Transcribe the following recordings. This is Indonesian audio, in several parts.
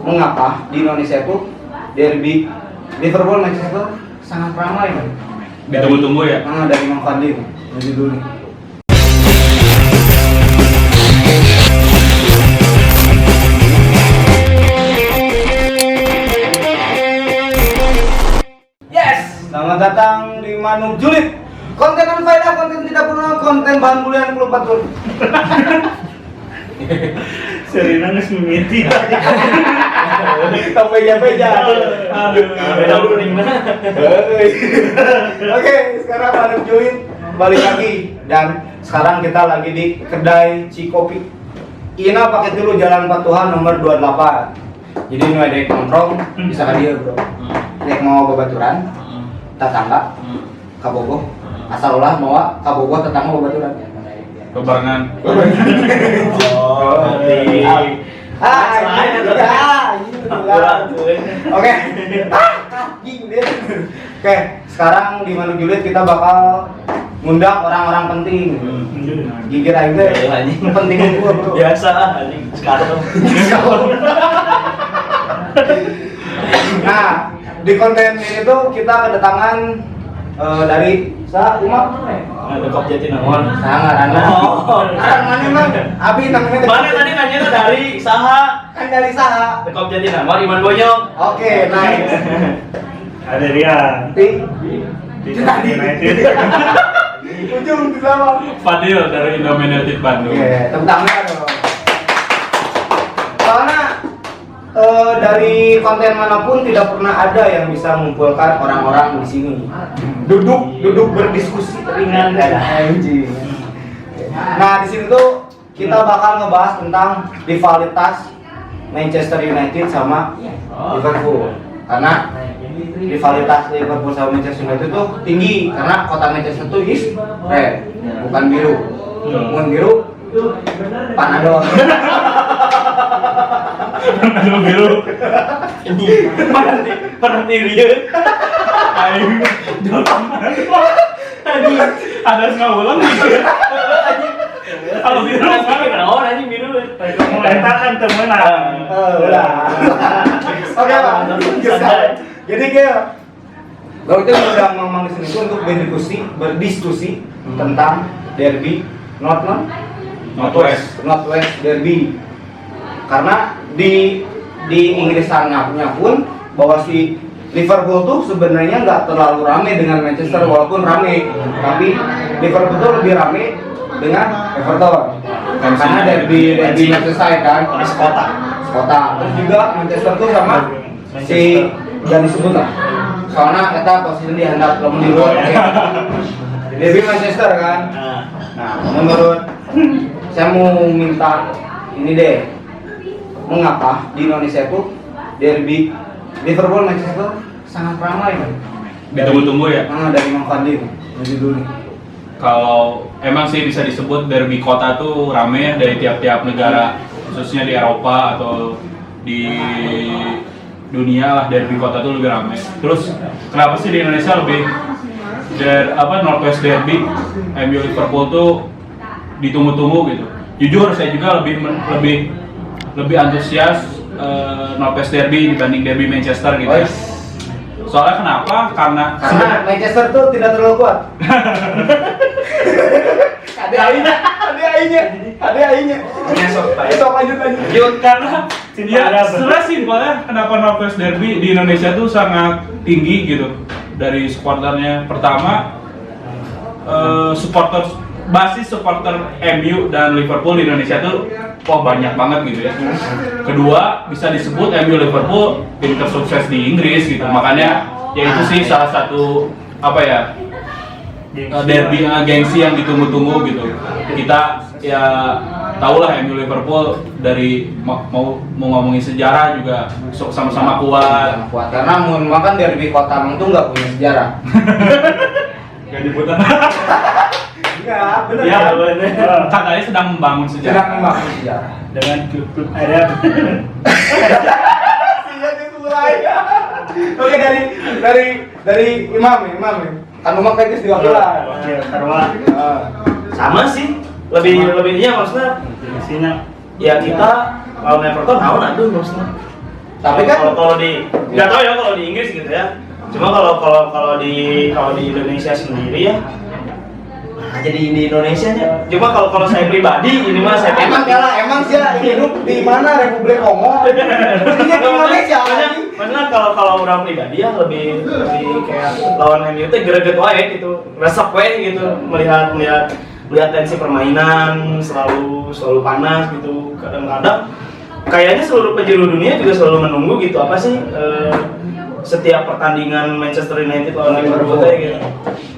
mengapa di Indonesia itu derby Liverpool Manchester sangat ramai kan? Ditunggu-tunggu ya? Dari Mang Fadli dari dulu nih. Yes, selamat datang di Manuk Julid. Konten unfaedah, konten tidak pernah, konten bahan bulian klub batul. Serina nges mimiti. Sampai beja. Beda kuning mana? Oke, sekarang Manuk Julid balik lagi dan sekarang kita lagi di kedai Cikopi. Ina pakai dulu Jalan Patuhan nomor 28. Jadi nu ada nongkrong bisa ka dieu, Bro. Nek mau babaturan, tetangga, kabogoh, asal ulah mau kabogoh tetangga babaturan. Kebarengan. Oke. Oke, sekarang di Manuk Julid kita bakal ngundang orang-orang penting. Gigir aja penting gua, Bro. Biasa anjing sekarang. Nah, di konten ini tuh kita kedatangan dari Umat. Ada kop Jatinangor. Sangarana. Arang mana Bang? Abi namanya Mana tadi nanya dari saha? kan dari saha. Kop Jatinangor Iman Bonyok. Oke, nice. Ada dia Di di United. ujung di sama. Fadil dari Indominated Bandung. Oke, tepuk tangan dong. Soalnya dari konten manapun tidak pernah ada yang bisa mengumpulkan orang-orang di sini. Duduk berdiskusi ringan dan anjing. Nah, di sini tuh kita bakal ngebahas tentang rivalitas Manchester United sama Liverpool. Karena rivalitas Liverpool sama Manchester United tuh tinggi karena kota Manchester tuh is red, bukan biru. Bukan biru, Panadol. Biru. Berhenti dia. Aing. Ada nggak ulang gitu. Kalau biru Naon anjing biru. Kita kan temenan. Udah. Oke, Bang. Jadi kayak lo itu udah ngomong di sini tuh untuk berdiskusi tentang derby Northwest derby. Karena di Inggris sananya pun bahwa si Liverpool tuh sebenarnya nggak terlalu ramai dengan Manchester walaupun ramai, tapi Liverpool tuh lebih ramai dengan Everton. Karena derby Merseyside kan, kota. Terus juga Manchester tuh sama si jangan disebut lah. Soalnya kita posisi dihandap belum di luar. Derby Manchester kan. Nah, menurut saya mau minta ini deh. Mengapa di Indonesia itu derby Liverpool Manchester sangat ramai kan? Ditunggu-tunggu ya? Dari Mang Fadli dari dulu nih. Kalau emang sih bisa disebut derby kota tuh rame ya dari tiap-tiap negara, khususnya di Eropa atau di dunia lah, derby kota tuh lebih rame. Terus kenapa sih di Indonesia lebih Northwest derby MU Liverpool tuh ditunggu-tunggu gitu? Jujur saya juga lebih antusias Northwest derby dibanding derby Manchester gitu ya. Soalnya kenapa? Karena Manchester tuh tidak terlalu kuat. Ada ainya. Sok lanjut. Karena ya sebenarnya simpelnya kenapa Northwest derby di Indonesia tuh sangat tinggi gitu dari supporternya. Pertama basis supporter MU dan Liverpool di Indonesia tuh banyak banget gitu ya. Kedua, bisa disebut MU Liverpool tim tersukses di Inggris gitu. Makanya ya itu sih salah satu derby gengsi yang ditunggu-tunggu gitu. Kita ya tahulah MU Liverpool dari mau ngomongin sejarah juga sama-sama kuat. Karena mau makan derby kota tuh nggak punya sejarah. Gak dibutuhkan. Enggak, benar. Ya, benar. Katanya sedang membangun sejarah. Dengan klub ada. Oke, dari Imam ya. Kan Umar kritis di waktu lah. Karwa. Sama sih. Lebihnya maksudnya Isinya ya kita kalau Everton naon aduh maksudnya. Tapi kan kalau di nggak tahu ya kalau di Inggris gitu ya. Cuma kalau di Indonesia sendiri ya. Nah, jadi di Indonesia nya. Cuma kalau saya pribadi ini mah saya emang sih hidup di mana Republik Kongo? Jadinya di Indonesia. Maksudnya kalau orang pribadi ya lebih kayak lawan MU teh greget wae gitu. Resep wae gitu melihat tensi permainan selalu panas gitu. Kadang-kadang kayaknya seluruh penjuru dunia juga selalu menunggu gitu apa sih setiap pertandingan Manchester United lawan Liverpool gitu.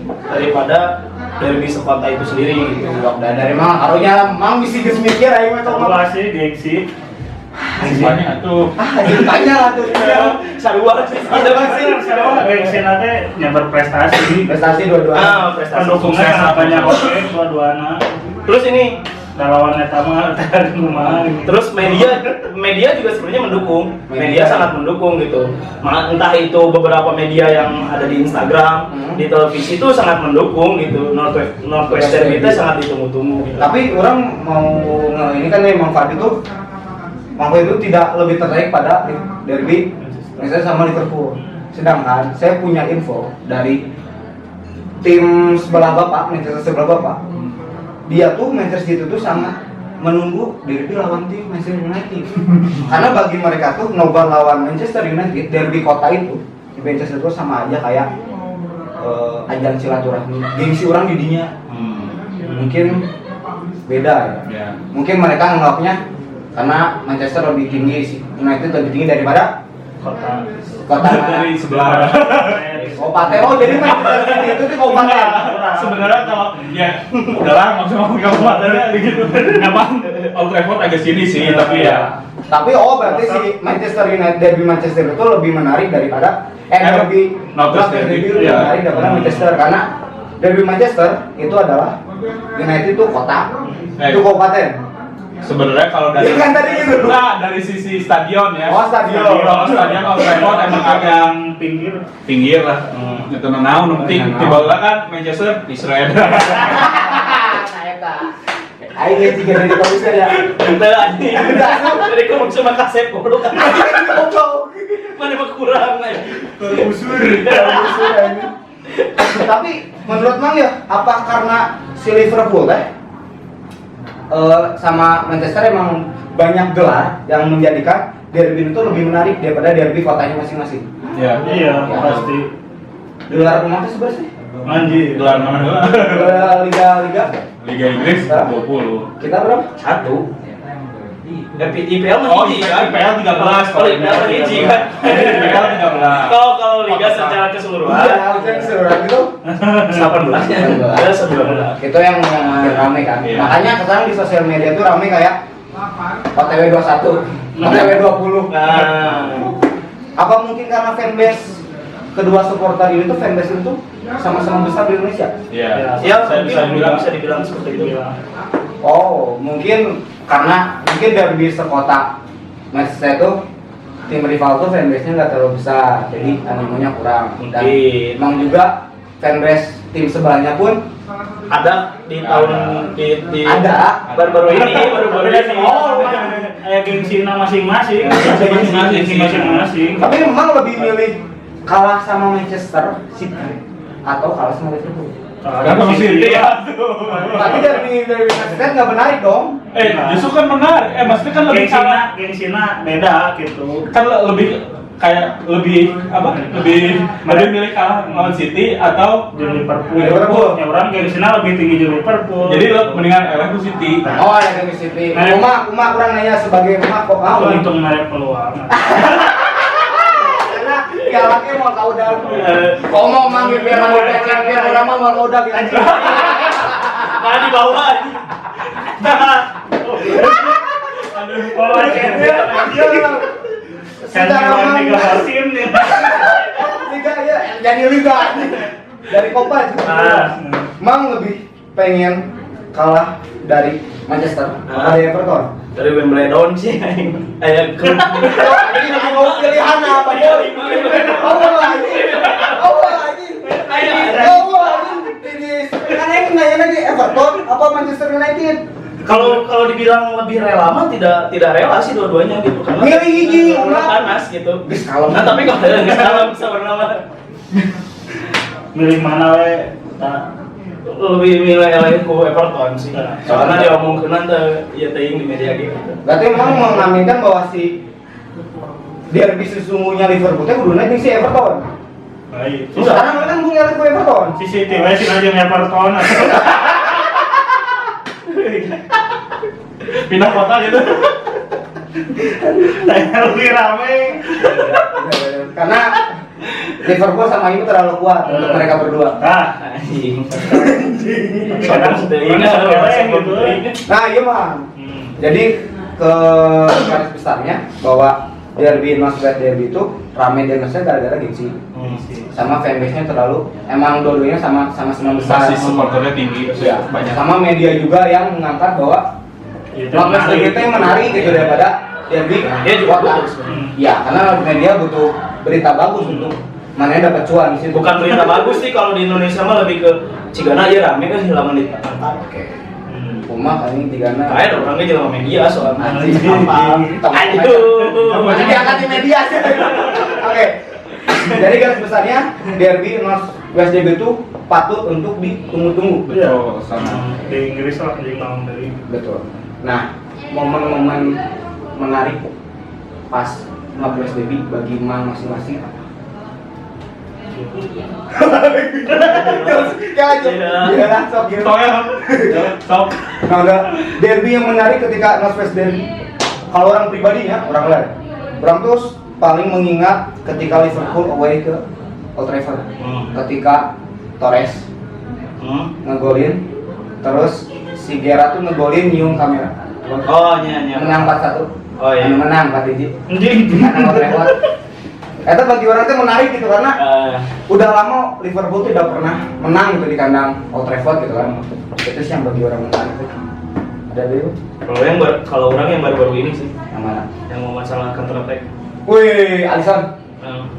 Daripada derby sekota itu sendiri gitu. Dari mang karunya mang bisa geus mikir aing mah tong Apa sih gengsi? banyak tuh. tanya lah tuh. Sarua sih. Gengsi nanti nyebar prestasi. Prestasi dua-duanya. Prestasi. Pendukungnya sangat banyak oke dua-duanya. Terus ini Lawan Etama dari rumah. terus media juga sebenarnya mendukung. Media sangat mendukung gitu. Entah itu beberapa media yang ada di Instagram, di televisi itu sangat mendukung gitu. Northwest Derby itu sangat ditunggu-tunggu gitu. Tapi orang mau ini kan Mang Fadi tuh itu tidak lebih tertarik pada derby misalnya sama Liverpool. Sedangkan saya punya info dari tim sebelah bapak, Manchester sebelah bapak. Dia tuh Manchester City tuh sangat menunggu derby lawan tim Manchester United. Karena bagi mereka tuh nobar lawan Manchester United, derby kota itu di Manchester itu sama aja kayak ajang silaturahmi. Gengsi orang didinya. Mungkin beda ya. Mungkin mereka anggapnya karena Manchester lebih tinggi sih, United lebih tinggi daripada kota Dari sebelah. Kabupaten. Oh jadi Manchester City itu di kabupaten. Sebenarnya kalau ya udahlah nggak usah ngomong kabupatennya gitu. Emang Old Trafford agak sini sih, tapi ya. Tapi berarti si Manchester United derby Manchester itu lebih menarik daripada derby Northwest derby Derby, lebih ya. menarik daripada Manchester karena derby Manchester itu adalah United itu kota, itu kabupaten. Sebenarnya kalau dari Iya kan tadi gitu. Nah, dari sisi stadion ya. Oh, stadion. Kalau stadion Old Trafford emang agak yang pinggir lah. Itu naon penting tiba-tiba kan Manchester Israel. Aing lihat tiga dari komisar ya. Udah anjing. Dari kamu cuma kasep goblok. Mana mah kurang aja. Busur ini. Tapi menurut Mang ya, apa karena si Liverpool sama Manchester emang banyak gelar yang menjadikan derby itu lebih menarik daripada derby kotanya masing-masing. Iya. Iya, pasti. Gelar apa sebenarnya? Anjir. Gelar mana? Liga Inggris Hah? 20. kita berapa? 1. IPL mah Oh hiji iya, kan? IPL 13. Kalau IPL mah hiji kan? IPL 13. Kalau liga secara keseluruhan Iya, keseluruhan itu 18 ya. Ada 19. itu yang makin rame kan. Iya. Makanya sekarang di sosial media tuh rame kayak OTW 21, OTW 20. Nah, Apa mungkin karena fanbase kedua supporter ini tuh fanbase itu sama-sama besar di Indonesia? Iya. ya Saya bisa dibilang seperti itu. Oh, mungkin karena derby sekota Manchester itu tim rival tuh fanbase-nya nggak terlalu besar, jadi animenya kurang. Dan Mungkin. emang juga fanbase tim sebelahnya pun Ada di tahun di ada. baru-baru ini. Oh, kayak gengsina masing-masing. Masing-masing. Tapi memang lebih milih kalah sama Manchester City atau kalah sama Liverpool. Kan sama City ya. Tapi dari Manchester nggak menarik dong. Justru kan menarik. Maksudnya kan lebih Gengsina beda gitu. kan lebih kayak lebih milih kalah lawan City atau Di Liverpool. Liverpool. Ya orang gengsina lebih tinggi di Liverpool. jadi lo mendingan eleh tuh City. Oh, ada dari City. Uma kurang nanya sebagai emak kok mau. Untung merek peluang. Karena pialanya mau kau udah. Kau mau manggil piala Liga Champions orang mah mau udah gitu. Nah di bawah aja. Oh, Sudah Kan Liga musim nih. ya, jadi Liga dari Copa. Mang lebih pengen kalah dari Manchester atau dari Everton? Dari Wimbledon sih. Ayo ke Ini mau pilihan apa ya? Allah lagi. Ini kan yang nanya lagi Everton apa Manchester United? Kalau dibilang lebih rela mah tidak rela sih dua-duanya gitu karena Milih hiji, ulah. panas gitu. Geus kalem. Nah, tapi kalau ada geus kalem sebenarnya mah Milih mana we? Nah, lebih milih LA ku Everton sih. Soalnya dia omongkeun teh ieu teuing di media gitu. Berarti memang mengaminkan bahwa si derby sesungguhnya Liverpool teh kuduna jeung si Everton. baik. Sekarang mereka kan punya ku Everton. CCTV we sih aja Everton. Pindah kota gitu. Lebih rame. Karena Liverpool sama itu terlalu kuat untuk mereka berdua. Ah, Anjing. kadang Teuing gitu. Nah, iya mah. Jadi ke garis besarnya bahwa derby Northwest derby itu rame dengersnya gara-gara gengsi. Sama fanbase-nya terlalu emang dua-duanya sama senang besar. Basis supporternya tinggi, Ya, banyak. sama media juga yang mengangkat bahwa Northwest derby itu yang menarik gitu daripada derby. Dia juga kota. butuh sebenarnya. Ya, karena media butuh berita bagus untuk mana dapat cuan di situ. Bukan berita bagus sih kalau di Indonesia mah lebih ke cigana aja rame kan hilangan di pantai. Oke. Rumah kan ini tigana. Kayak orangnya jalan media soalnya. Anjing, Apa? Aduh. Jadi diangkat di media. Oke. Jadi garis besarnya derby Northwest derby itu patut untuk ditunggu-tunggu. Betul, sama. Di Inggris lah jadi naon dari. Betul. Nah, momen-momen menarik pas Northwest derby bagi Mang masing-masing apa? Ya aja. Ya lah, sok gitu. Sok ya, sok. Nah, udah derby yang menarik ketika Northwest derby. Kalau orang pribadinya, orang lain. Orang tuh paling mengingat ketika Liverpool away ke Old Trafford. Ketika Torres ngegolin, terus si Gerrard tuh ngegolin nyium kamera. Oh, iya. Menang 4-1. Oh, iya. Menang 4-1. Anjing. Karena Old Trafford. Itu bagi orang itu menarik gitu karena Eh, udah lama Liverpool tidak pernah menang gitu di kandang Old Trafford gitu kan. Itu sih yang bagi orang menarik tuh. Ada dulu kalau orang yang baru-baru ini sih yang mana? yang mau masalah counter attack. Wih, Alisson.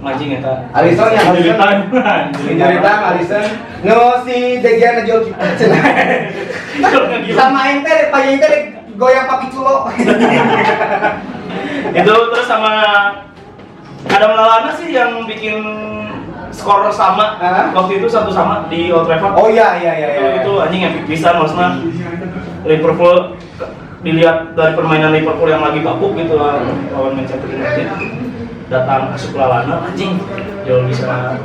Mancing eta. Alisson yang Injury time. Injury time Alisson. No si De Gea ngejol kita. Sama ente, Pak ente goyang papi culo. Itu terus sama Adam Lallana sih yang bikin skor sama. Hah? Waktu itu 1-1 di Old Trafford. Oh iya iya iya. Itu anjing epic pisan maksudnya. Liverpool dilihat dari permainan Liverpool yang lagi babuk gitu lah lawan Manchester United. Datang asup Lallana anjing jauh bisa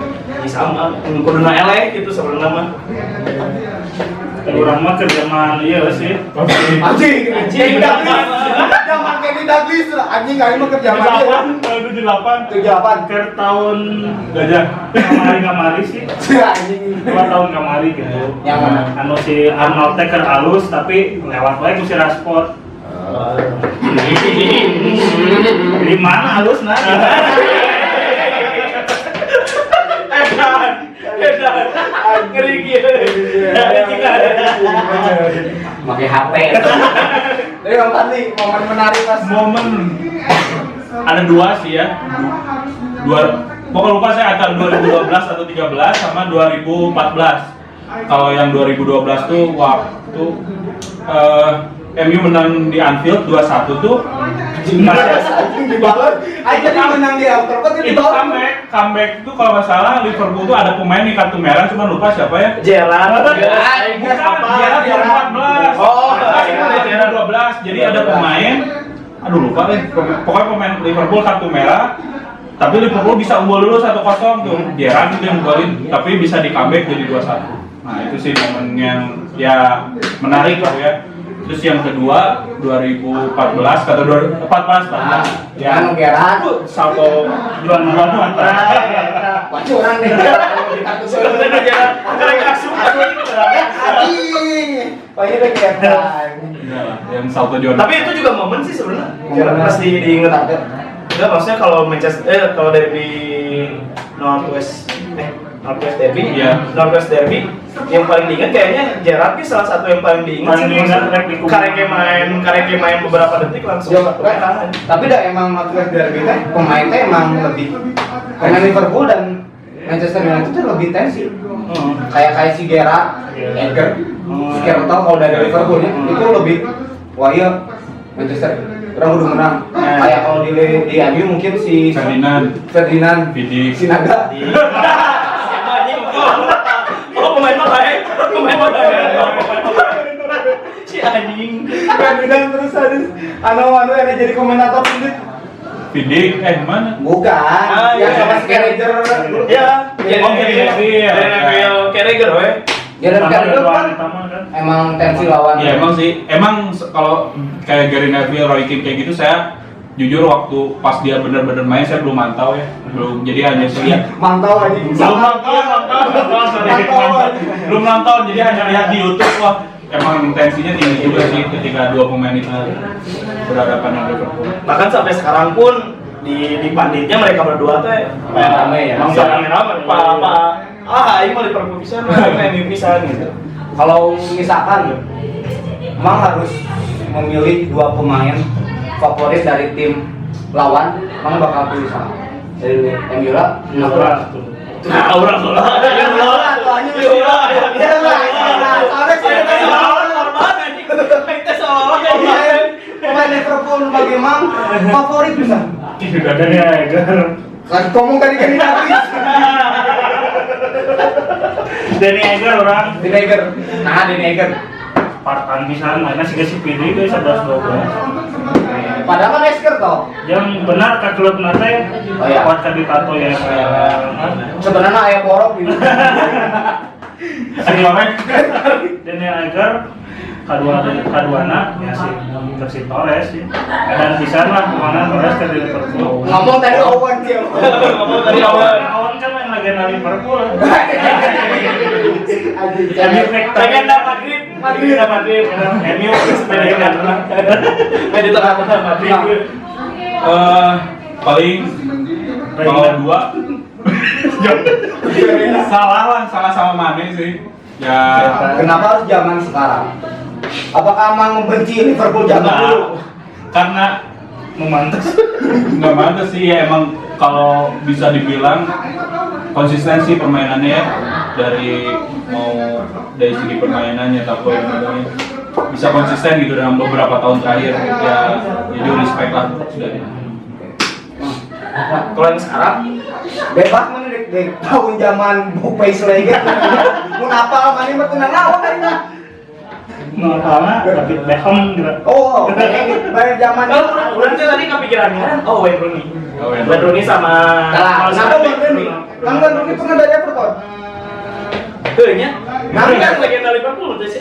sama kuduna eleh gitu sebenarnya mah. Orang mah kerjaan iya sih. Anjing, Anjing. Kevin Douglas. Zaman Kevin Douglas lah. Anjing kali mah kerja mana? 78. 78. Ke tahun Gajah. kamari sih. Anjing. 2 tahun kamari gitu. Yang mana? Anu si Arnold teh keur alus tapi lewat wae ku si Rashford. Di mana alus nah? Ngeri gitu. Pakai HP. Jadi Bang Fadli, momen menarik pas Momen ada dua sih ya. Pokoknya lupa saya antara 2012 atau 13 sama 2014. Kalau yang 2012 tuh waktu MU menang di Anfield 2-1 tuh anjing di bawah. Aja dia menang di Old Trafford di itu bawah. comeback tuh kalau nggak salah Liverpool tuh ada pemain nih kartu merah cuma lupa siapa ya. Gerrard. Bukan, Gerrard 2014. Oh, Gerrard 2012. Jadi ada pemain, aduh lupa deh. Pokoknya pemain Liverpool kartu merah. Tapi Liverpool bisa unggul dulu 1-0 tuh. Gerrard itu yang golin, tapi bisa di comeback jadi 2-1. Nah itu sih momen yang ya menarik lah ya. Terus yang kedua 2014 atau 2014 lah. Yang Gerrard tuh Salto jual wah curang deh. Di kartu Sebenarnya Gerrard karek asup anjing. Wah ini tuh Gerrard. yang salto jual. Tapi itu juga momen sih sebenarnya. Gerrard pasti diinget. Enggak maksudnya kalau Manchester kalau dari Northwest Derby, Iya. Northwest Derby yang paling diingat kayaknya Gerrard sih salah satu yang paling diingat Paling sih. diingat rek di kubu. Kareke main beberapa detik langsung Jo, ketahan. tapi dah emang Northwest Derby teh pemain teh emang lebih pemain Liverpool dan Manchester United itu lebih tensi. Kayak si Gerrard, Edgar, Gerrard tau kalau dari Liverpool ya, itu lebih wah iya Manchester orang udah menang. Kayak kalau di MU mungkin si Ferdinand, Vidic, Sinaga. Siapa anjing? Oh, pemain baik. Si anjing. Ferdinand terus anu yang jadi komentator ini. Vidic, mana? Bukan, yang sama Carragher. Ya, Neville. Carragher we. Gerard Carragher kan emang tensi lawan. Ya emang sih, kalau kayak Gary Neville, Roy Keane kayak gitu saya jujur waktu pas dia benar-benar main saya belum mantau ya, jadi hanya lihat Mantau aja. belum nonton jadi hanya lihat di YouTube. Wah emang tensinya tinggi juga sih ketika dua pemain itu berhadapan dengan Liverpool. Bahkan sampai sekarang pun di panditnya mereka berdua teh Rame ya. Emang rame. Ini mau Liverpool pisan, MU pisan gitu. Kalau misalkan emang harus memilih dua pemain favorit dari tim lawan, emang bakal pilih siapa? Dari MU lah, Aura. Orang pemain Liverpool bagaimang favorit bisa. Dani Eiger. Kan ngomong tadi kan Dani Eiger orang Deniger. Nah, Deniger. partan pisan mainnya sih si PD guys 11-12. Padahal kan Esker toh. Yang benar ke klub nate Oh, iya. kuat ka di tato ya. Sebenarnya ayah porok gitu. Dani Eiger kaduana ya si Torres sih. Dan pisan lah kemana Torres ke Liverpool. Ngomong tadi Owen dia. ngomong dari awal. Awan kan main legenda Liverpool. Legenda Madrid. MU Main di tengah-tengah Madrid. Paling kalau dua salah sama Mane sih. Ya Kenapa harus zaman sekarang? Apakah emang membenci Liverpool zaman dulu? karena memantas. nggak mantas sih ya, emang kalau bisa dibilang konsistensi permainannya ya, dari segi permainannya tapi bisa konsisten gitu dalam beberapa tahun terakhir ya, jadi respect lah dari. Kalau yang sekarang Bebas mana di tahun zaman Bupay Slager. Mun apal mana mah teu naon ayeuna. Ngapalna David Beckham gitu. Oh, bayar zaman kalau orang tadi kepikirannya, Wayne Rooney. Wayne Rooney sama Kalah. Kenapa Wayne Rooney? Kan Wayne Rooney pernah dari Everton. nya. Nah, kan legenda Liverpool tuh sih.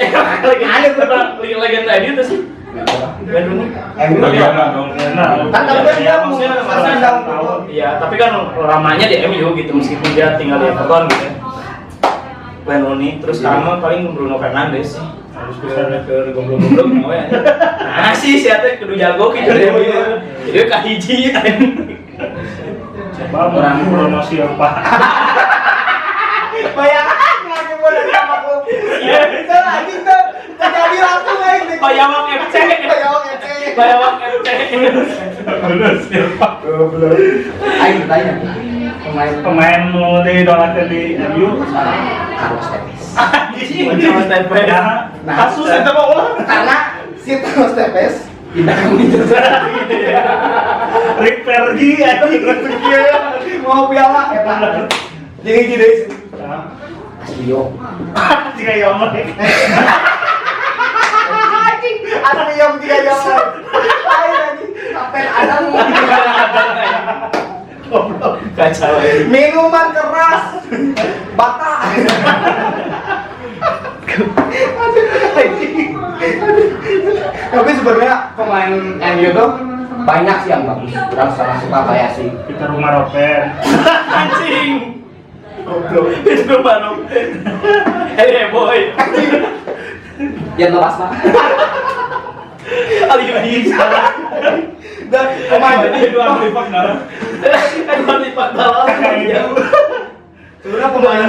Legenda itu sih. Wayne Rooney. MU Bagaimana dong? kan kalau dia mau maksudnya masih down. Iya, tapi kan lamanya di MU gitu meskipun dia tinggal di Everton gitu. Wayne Rooney, terus sekarang mah paling Bruno Fernandes sih. Harus ke goblok-goblok mau ya. Nah sih si Ate kudu jago gitu deh. Jadi kahiji. Coba orang promosi apa? Bayangan lagi mau dari sama klub. Iya, itu lagi tuh terjadi langsung aja. Bayawak FC. Bayawak FC. Goblok. Ayo tanya. Pemain mau diidolakan di MU Carlos Tevez. Mas Tevez. Nah, Kasus itu mau ulah. Karena si Carlos Tevez pindah ke Manchester. Rick Pergi Mau piala eta. Jadi gini sih. Asio. jika Yomer Anjing, ada yang tiga yang. Ayo anjing, sampai ada Kacau. minuman keras. Bata. Tapi sebenarnya pemain MU tuh banyak sih yang bagus. Kurang sama suka kayak si kita rumah Ropen Anjing. Goblok. Itu baru. Hey boy. yang lepas lah. Ali Yudi salah. Dan pemain Dua lipat darah. Edward lipat dalam. sebenarnya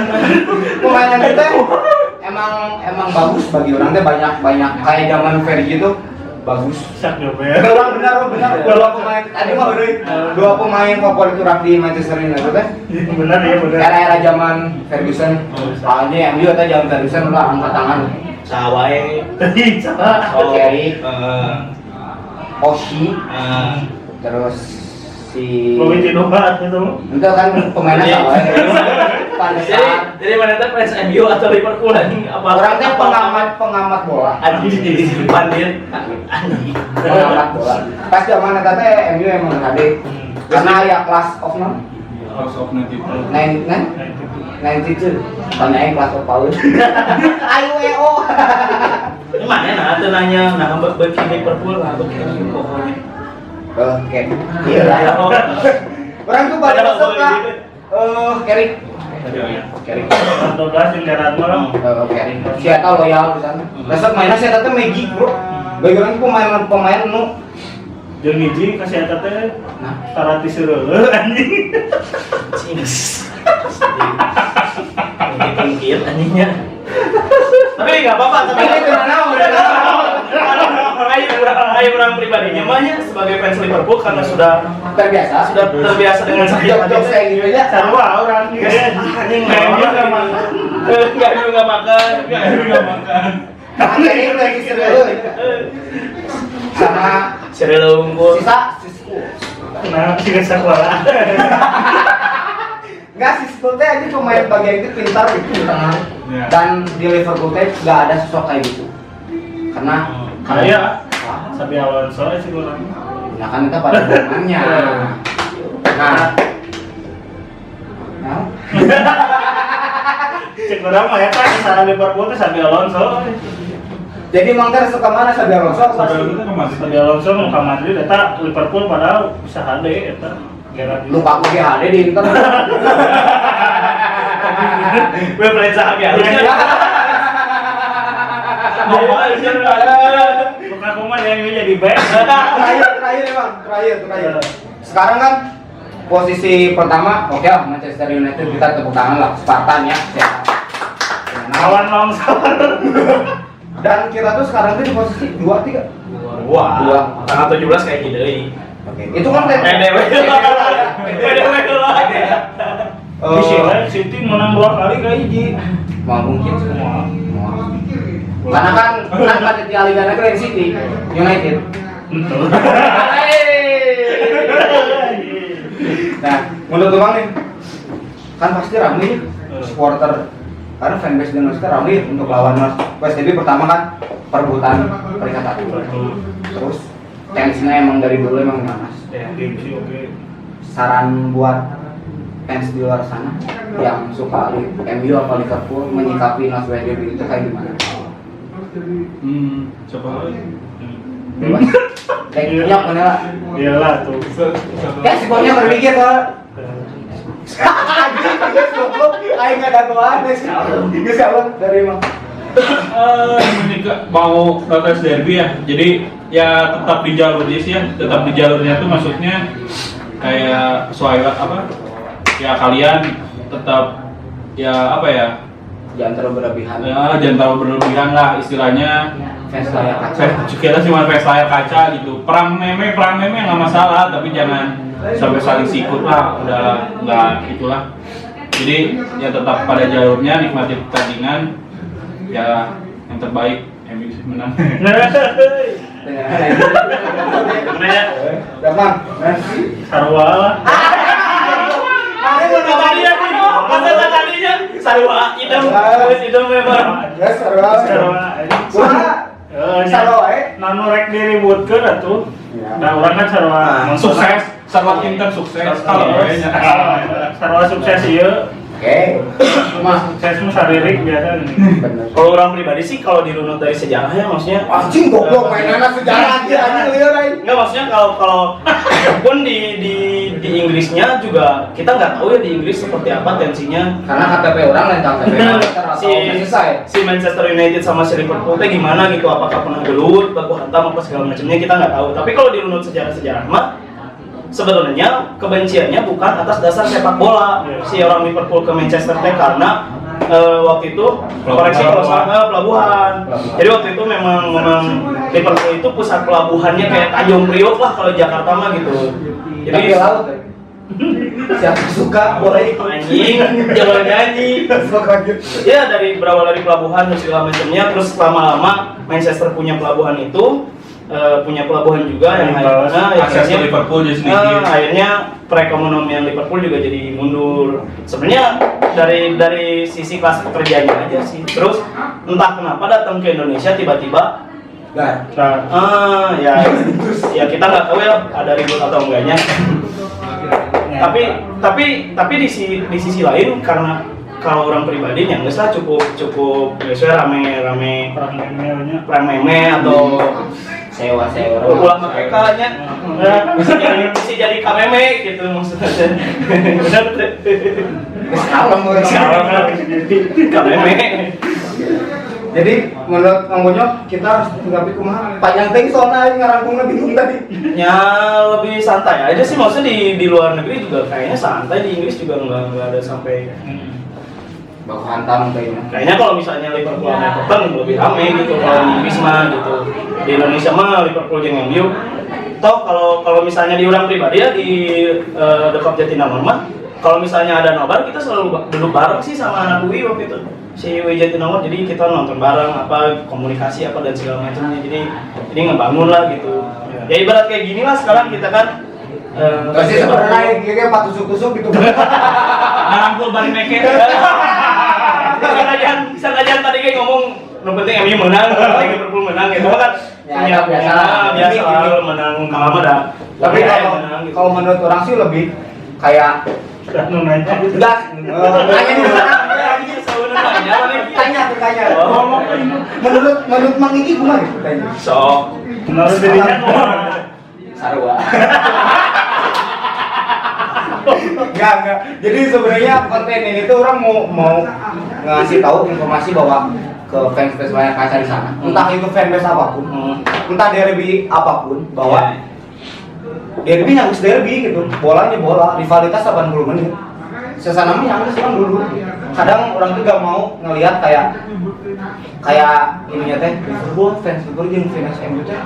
pemain kita emang bagus bagi orang teh banyak kayak zaman Fergie tuh bagus. Sak jober. Benar. Dua pemain tadi mah dua pemain favorit kurang di Manchester United teh. Benar ya benar. Era-era zaman Ferguson. Soalnya MU teh zaman Ferguson udah angkat tangan. Sawae. Tadi cara. Carrick, Oshie, terus si Pochettino itu. itu kan pemainnya sama ya. Jadi mana tuh fans MU atau Liverpool anjing apa? Orang teh pengamat bola. Anjing jadi pandit. Anjing. Pengamat bola. Pas zaman eta teh MU emang gede. Karena ya class of non House of Native. 92. Tanyain class of power. Ayo EO. Ini mana nah tuh nanya nah bagi Liverpool lah bagi MU pokoknya. Oke. Iya lah. Orang tuh pada suka Carrick. Carrick. 12 yang darat malam. Carrick. Siapa loyal di sana. Resep mainnya saya teh Magic, Bro. Bagaimana pemain nu Jeung hiji kasih eta teh nah tarati seureuleuh anjing. Mungkin anjingnya. Tapi nggak apa-apa, tapi itu mana Ayo orang pribadinya mahnya sebagai fans Liverpool karena sudah terbiasa terbiasa dengan sakit jok kayak gitu ya. Sarua orang anjing MU enggak makan. nggak makan. Carrick lagi seru. Sama Serial unggul. sisa Nah, sih sekolah. enggak sih sebetulnya aja pemain bagian itu pintar gitu di tengah. Iya. Dan di Liverpool teh nggak ada sosok kayak gitu. Karena Kayak Sabi Alonso sih kurang. nah kan kita pada zamannya. Nah. Nah. Cek kurang mah eta salah Liverpool teh Sabi Alonso. Jadi Mang Ter suka mana Xabi Alonso? Sabi Alonso mau ke Madrid eta Liverpool padahal bisa HD eta. Gerard Lupa aku GHD di internet. Gue play sahabat ya. Bukan kuman yang jadi back. Terakhir. Sekarang kan posisi pertama, oke lah Manchester United kita tepuk tangan lah, Spartan ya. Lawan longsor. Dan kita tuh sekarang tuh di posisi 2-3. Wah, tanggal 17 kayak gitu. Oke. Itu kan PDW lah. City menang 2 kali ke hiji. Mau mungkin semua. Karena kan panitia Liga Negeri City United. Betul. Nah, menurut Bang nih, kan pasti ramai nih supporter karena fanbase dan Manchester ramai untuk lawan West Ham pertama kan perebutan peringkat 1. Terus tensinya emang dari dulu emang panas. Ya, tim sih oke. Saran buat fans di luar sana yang suka MU atau Liverpool menyikapi North West Ham itu kayak gimana? Coba Bebas. Tekniknya mana lah? Iyalah tuh. Ya sikonya berpikir lah. Ayo nggak ada tuan, guys kalau dari Mang. ini mau protes derby ya, jadi ya tetap di jalurnya sih ya, tetap di jalurnya tuh maksudnya kayak soal apa? Ya kalian tetap ya apa ya? Jangan terlalu berlebihan. Ya jangan terlalu berlebihan lah istilahnya. Fans layar kaca. Kita cuma fans layar kaca gitu. Perang meme nggak masalah, tapi jangan sampai saling sikut lah, udah nggak itulah. Jadi ya tetap pada jalurnya, nikmati pertandingan. Ya yang terbaik MU menang. Mana ya? Gampang. Sarwa lah. Masa tadinya sarwa idam memang. Ya sarwa. Sarwa. Nanu rek diributkeun atuh. Nah, urang kan sarwa Sukses, sarwa Inter sukses. Sarwa sukses ieu. Oke. Mas sukses mah saririk biasa nih. Bener. Kalau orang pribadi sih kalau dirunut dari sejarahnya maksudnya Anjing goblok mainannya sejarah aja anjing lihat aja. Enggak, maksudnya kalau pun di Inggrisnya juga kita nggak tahu ya di Inggris seperti apa tensinya. Karena KTP orang lain KTP Manchester atau selesai. si Manchester United sama si Liverpool teh gimana gitu, apakah pernah gelut, baku hantam apa segala macamnya kita nggak tahu. Tapi kalau dirunut sejarah mah sebenarnya kebenciannya bukan atas dasar sepak bola si orang Liverpool ke Manchester teh karena waktu itu koreksi kalau salah pelabuhan. Jadi waktu itu memang Liverpool itu pusat pelabuhannya kayak Tanjung Priok lah kalau Jakarta mah gitu. Tapi laut ya. Siapa suka boleh ikut. Anjing, jangan nyanyi. Ya dari berawal dari pelabuhan dan segala macamnya, terus lama-lama Manchester punya pelabuhan itu, punya pelabuhan juga yang akses ke Liverpool jadi sedikit. akhirnya perekonomian Liverpool juga jadi mundur. Sebenarnya dari sisi kelas pekerjaannya aja sih. Terus entah kenapa datang ke Indonesia tiba-tiba ya kita nggak tahu ya ada ribut atau enggaknya. Tapi di sisi lain karena kalau orang pribadi yang nggak cukup biasanya rame perang meme atau Sewa ulah mereka-nya bisa jadi kameme gitu maksudnya. Benar kameme. Jadi menurut Mang Bonyok kita harus menanggapi kumaha panjang teh soalnya ngarangkungna bingung tadi. Ya lebih santai aja sih, maksudnya di luar negeri juga kayaknya santai, di Inggris juga nggak ada sampai baku hantam kayaknya. kayaknya kalau misalnya Liverpool sama Everton lebih rame gitu kalau di Inggris mah gitu. Di Indonesia mah Liverpool jeung MU. Toh kalau misalnya di orang pribadi ya di dekat Jatinangor mah kalau misalnya ada nobar kita selalu duduk bareng sih sama anak UI waktu itu. Si UI Jatinangor, jadi kita nonton bareng apa komunikasi apa dan segala macamnya. Jadi ngebangun lah gitu. Ya ibarat kayak gini lah sekarang kita kan Pasti sebenarnya kayak patusuk-tusuk gitu. Ngarangkul bari meke. Sengaja tadi kayak ngomong yang penting MU menang, Liverpool menang gitu kan. Ya, biasa menang kalah mah dah. Tapi kalau menurut orang sih lebih kayak enggak nanya di sana tanya menurut Mang Iki gimana gitu tanya menurut dirinya sarua enggak jadi sebenarnya konten ini tuh orang mau ngasih tahu informasi bahwa ke fanbase banyak kaca di sana entah itu fanbase apapun entah derby apapun bahwa derby nyangkut derby gitu bolanya bola rivalitas 80 menit sesana mah yang sekarang dulu kadang orang tuh gak mau ngelihat kayak ininya teh Liverpool fans Liverpool jeung fans MU teh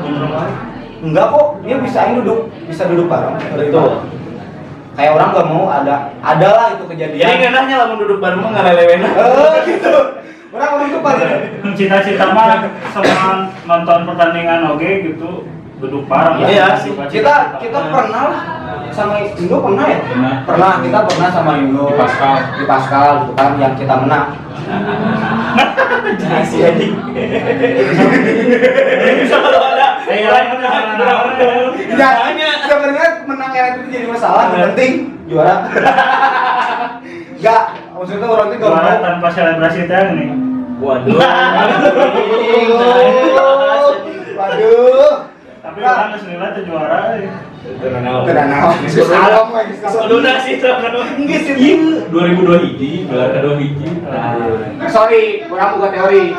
enggak kok dia bisa duduk bareng Betul. kayak orang gak mau ada lah itu kejadian Jadi ngenahnya lamun duduk bareng mah ngaleleweuna. gitu orang tuh paling cita-cita mah sama nonton pertandingan oke gitu duduk bareng Iya lah. sih. kita pernah lah sama Indo pernah ya? Kita pernah sama Indo di Pascal gitu kan yang kita menang. Si Edi. Bisa kalau ada. Ya, sebenarnya menang era itu jadi masalah, yang penting juara. Enggak, maksudnya orang itu gak Juara mau tanpa selebrasi teh nih. Waduh. Waduh. Tapi orang geus nilai teh juara. Kenapa? Salam lagi. Seduna sih tuh. Enggak sih. 2002 hiji, gelar kedua hiji. Sorry, kurang buka teori.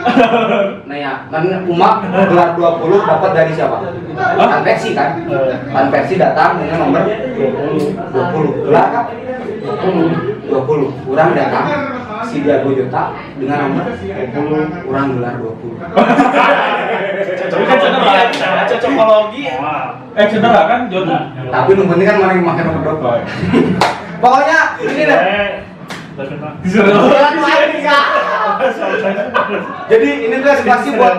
Nah ya, kan Umak gelar 20 dapat dari siapa? Tan Persi kan? Tan Persi datang dengan nomor 20. Gelar kan? 20. Kurang datang si Diago Jota dengan nomor 20. Kurang gelar 20. Cocokologi. Cedera kan Jota? Tapi yang penting kan mana yang makan nomor 20. Pokoknya ini deh. Jadi ini tuh edukasi buat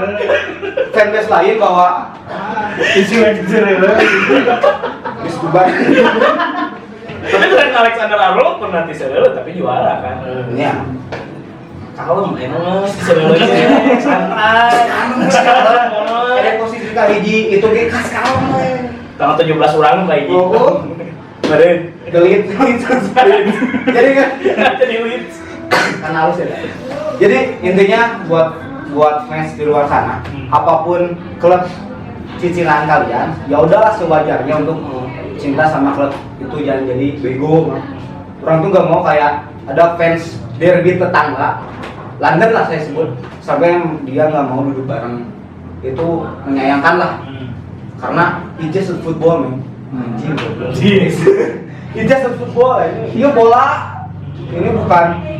fanbase lain bahwa Isu Miss Dubai. Tapi Trent Alexander-Arnold pernah Tiserelo tapi juara kan. Iya. Kalem emang Tiserelo santai. Ada posisi kahiji itu ge kas kalem we. Tanggal 17 orang kayak gitu. Oh. Meren. Delit. Jadi kan Jadi lead. kan halus ya. Jadi intinya buat fans di luar sana, apapun klub cicilan kalian, ya udahlah sewajarnya untuk cinta sama klub itu, jangan jadi bego. Orang tuh gak mau kayak ada fans derby tetangga, London lah saya sebut, sampai dia nggak mau duduk bareng, itu menyayangkan lah. Karena it's just a football man. Anjing. It's just a football. Ini bola. Ini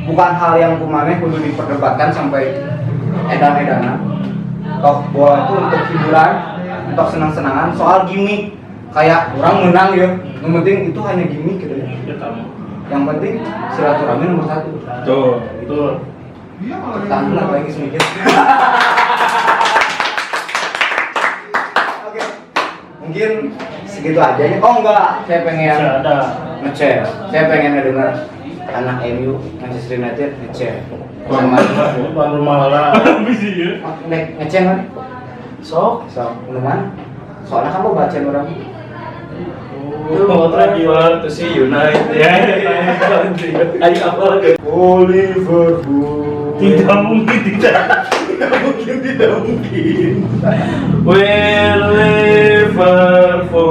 bukan hal yang kemana kudu diperdebatkan sampai edan-edanan. Toh bola itu untuk hiburan, untuk senang-senangan soal gimmick. Kayak orang menang ya, yang penting itu hanya gimmick gitu ya. Ya tahu. Yang penting silaturahmi nomor 1. Tuh. Betul. Tahan lah lagi sedikit. Oke, mungkin segitu aja ya. Oh enggak, saya pengen Masih ada. ngecek. Saya pengen dengar anak MU Manchester United ngecek. Sama Bukan rumah lah. Bisa ya. ngecek kan? Sok. So, minuman. Soalnya kamu baca orang. Oh, Trevor to see United. Ayo apa lagi? Oh Liverpool. Tidak mungkin tidak. Tidak mungkin. Will Liverpool.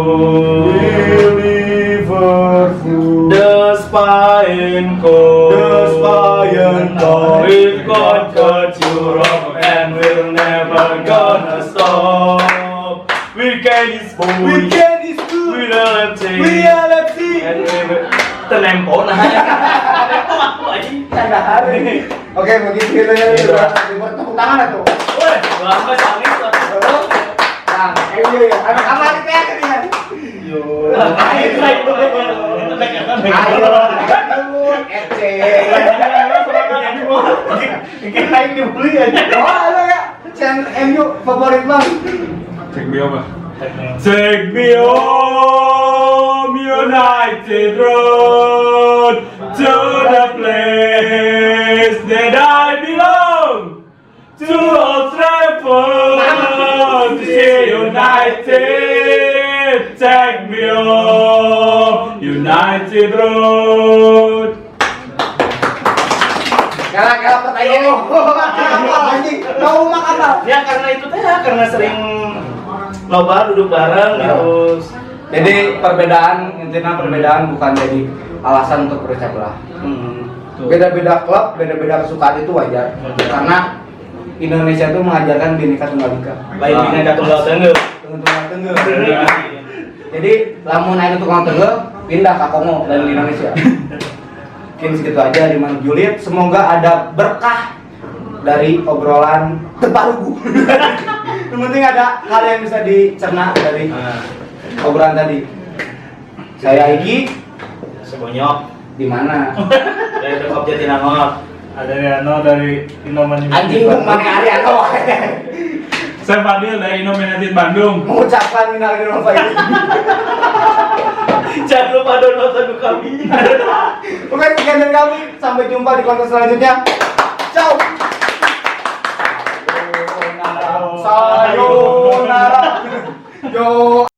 Liverpool. The Spine Coast. The Spine Coast. We've conquered Europe and we'll never gonna stop. We can is boy. We can is good. We are Leipzig. We are Leipzig. And we will tenempo nah. Tenempo aku aja. Tanda hari. Oke, begitu gitu ya. Tepuk tangan atuh. Woi, lama sangis lah. Nah, ayo ya. Anak apa kita ya kan? Yo. Ayo, itu Ece. Bikin lain dibeli aja. Oh, ada ya. Channel MU favorit bang. Cek bio apa? Take me home, United Road, to the place that I belong, to Old Trafford, to see United. Take me home, United Road. Gara-gara pertanyaan apa anjing? Mau makan apa? Ya karena itu teh ya, karena sering nobar duduk bareng Ya. terus. Jadi intinya perbedaan bukan jadi alasan untuk berpecah belah. Beda-beda klub, beda-beda kesukaan itu wajar. Karena Indonesia itu mengajarkan Bhinneka Tunggal Ika. Lain Bhinneka Tunggal Tengah. Tunggal. Jadi lamun aing tukang tengah pindah ke Kongo dan di Indonesia. Mungkin segitu aja di Mang Julid. Semoga ada berkah dari obrolan terparugu. Yang penting ada hal yang bisa dicerna dari obrolan tadi. Saya Iki Sebonyok di mana? dari Depok Jatinangor. Ada Riano dari Indomaret. Anjing mana hari atau Saya Fadil dari Indominated Bandung. mengucapkan minal aidin wal faizin. Jangan lupa download lagu kami. Oke, sekian dari kami. Sampai jumpa di konten selanjutnya. Ciao. Sayonara. Yo.